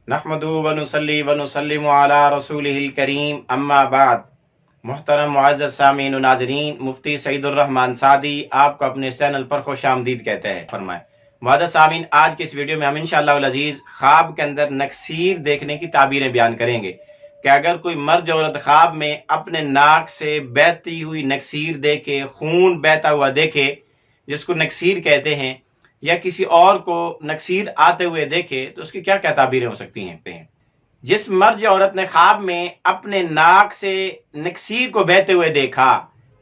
نحمدہ ونصلی ونسلم علی رسولہ الکریم اما بعد۔ محترم معزز سامعین و ناظرین، مفتی سعید الرحمن سعدی آپ کو اپنے چینل پر خوش آمدید کہتے ہیں۔ فرمائیں معزز سامعین، آج کے اس ویڈیو میں ہم انشاءاللہ العزیز خواب کے اندر نکسیر دیکھنے کی تعبیریں بیان کریں گے کہ اگر کوئی مرد عورت خواب میں اپنے ناک سے بہتی ہوئی نکسیر دیکھے، خون بہتا ہوا دیکھے، جس کو نکسیر کہتے ہیں، یا کسی اور کو نکسیر آتے ہوئے دیکھے تو اس کی کیا کیا تعبیریں ہو سکتی ہیں۔ جس مرد یا عورت نے خواب میں اپنے ناک سے نکسیر کو بہتے ہوئے دیکھا،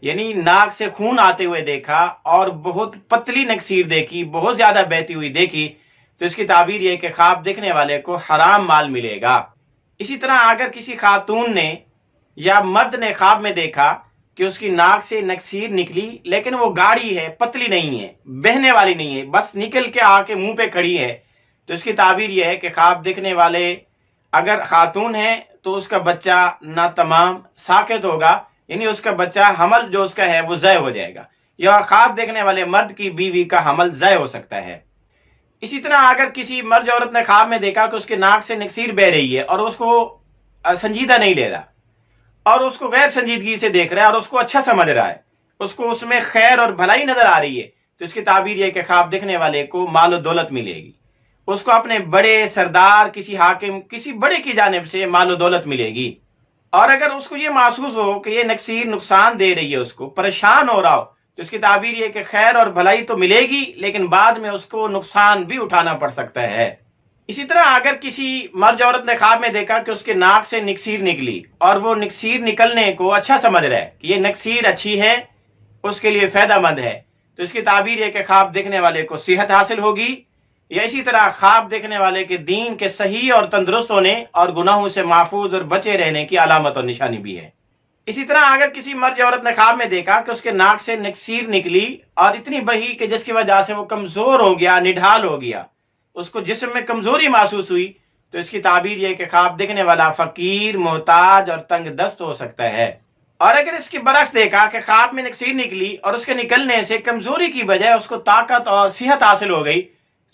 یعنی ناک سے خون آتے ہوئے دیکھا اور بہت پتلی نکسیر دیکھی، بہت زیادہ بہتی ہوئی دیکھی، تو اس کی تعبیر یہ کہ خواب دیکھنے والے کو حرام مال ملے گا۔ اسی طرح اگر کسی خاتون نے یا مرد نے خواب میں دیکھا کہ اس کی ناک سے نکسیر نکلی لیکن وہ گاڑی ہے، پتلی نہیں ہے، بہنے والی نہیں ہے، بس نکل کے آ کے منہ پہ کھڑی ہے، تو اس کی تعبیر یہ ہے کہ خواب دیکھنے والے اگر خاتون ہے تو اس کا بچہ ناتمام ساقط ہوگا، یعنی اس کا بچہ حمل جو اس کا ہے وہ ضائع ہو جائے گا، یا خواب دیکھنے والے مرد کی بیوی کا حمل ضائع ہو سکتا ہے۔ اسی طرح اگر کسی مرد عورت نے خواب میں دیکھا کہ اس کے ناک سے نکسیر بہ رہی ہے اور اس کو سنجیدہ نہیں لے رہا اور اس کو غیر سنجیدگی سے دیکھ رہا ہے اور اس کو اچھا سمجھ رہا ہے، اس کو اس میں خیر اور بھلائی نظر آ رہی ہے، تو اس کی تعبیر یہ کہ خواب دیکھنے والے کو مال و دولت ملے گی، اس کو اپنے بڑے سردار، کسی حاکم، کسی بڑے کی جانب سے مال و دولت ملے گی۔ اور اگر اس کو یہ محسوس ہو کہ یہ نکسیر نقصان دے رہی ہے، اس کو پریشان ہو رہا ہو، تو اس کی تعبیر یہ کہ خیر اور بھلائی تو ملے گی لیکن بعد میں اس کو نقصان بھی اٹھانا پڑ سکتا ہے۔ اسی طرح اگر کسی مرد عورت نے خواب میں دیکھا کہ اس کے ناک سے نکسیر نکلی اور وہ نکسیر نکلنے کو اچھا سمجھ رہا ہے کہ یہ نکسیر اچھی ہے، اس کے لیے فائدہ مند ہے، تو اس کی تعبیر یہ کہ خواب دیکھنے والے کو صحت حاصل ہوگی، یا اسی طرح خواب دیکھنے والے کے دین کے صحیح اور تندرست ہونے اور گناہوں سے محفوظ اور بچے رہنے کی علامت اور نشانی بھی ہے۔ اسی طرح اگر کسی مرد عورت نے خواب میں دیکھا کہ اس کے ناک سے نکسیر نکلی اور اتنی بہی کہ جس کی وجہ سے وہ کمزور ہو گیا، نڈھال ہو گیا، اس کو جسم میں کمزوری محسوس ہوئی، تو اس کی تعبیر یہ کہ خواب دیکھنے والا فقیر، محتاج اور تنگ دست ہو سکتا ہے۔ اور اگر اس کے برعکس دیکھا کہ خواب میں نکسیر نکلی اور اس کے نکلنے سے کمزوری کی بجائے اس کو طاقت اور صحت حاصل ہو گئی،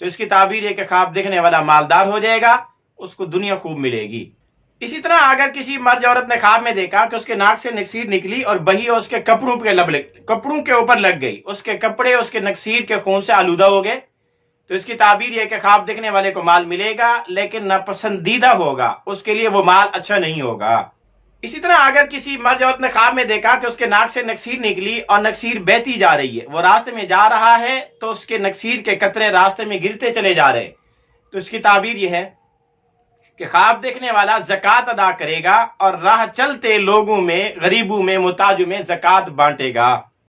تو اس کی تعبیر یہ کہ خواب دیکھنے والا مالدار ہو جائے گا، اس کو دنیا خوب ملے گی۔ اسی طرح اگر کسی مرد عورت نے خواب میں دیکھا کہ اس کے ناک سے نکسیر نکلی اور بہی اس کے کپڑوں کے اوپر لگ گئی، اس کے کپڑے اس کے نکسیر کے خون سے آلودہ ہو گئے، تو اس کی تعبیر یہ کہ خواب دیکھنے والے کو مال ملے گا لیکن ناپسندیدہ ہوگا، اس کے لیے وہ مال اچھا نہیں ہوگا۔ اسی طرح اگر کسی مرد عورت نے خواب میں دیکھا کہ اس کے ناک سے نکسیر نکلی اور نکسیر بہتی جا رہی ہے، وہ راستے میں جا رہا ہے تو اس کے نکسیر کے قطرے راستے میں گرتے چلے جا رہے، تو اس کی تعبیر یہ ہے کہ خواب دیکھنے والا زکوٰۃ ادا کرے گا اور راہ چلتے لوگوں میں، غریبوں میں، محتاجوں میں زکوٰۃ بانٹے گا۔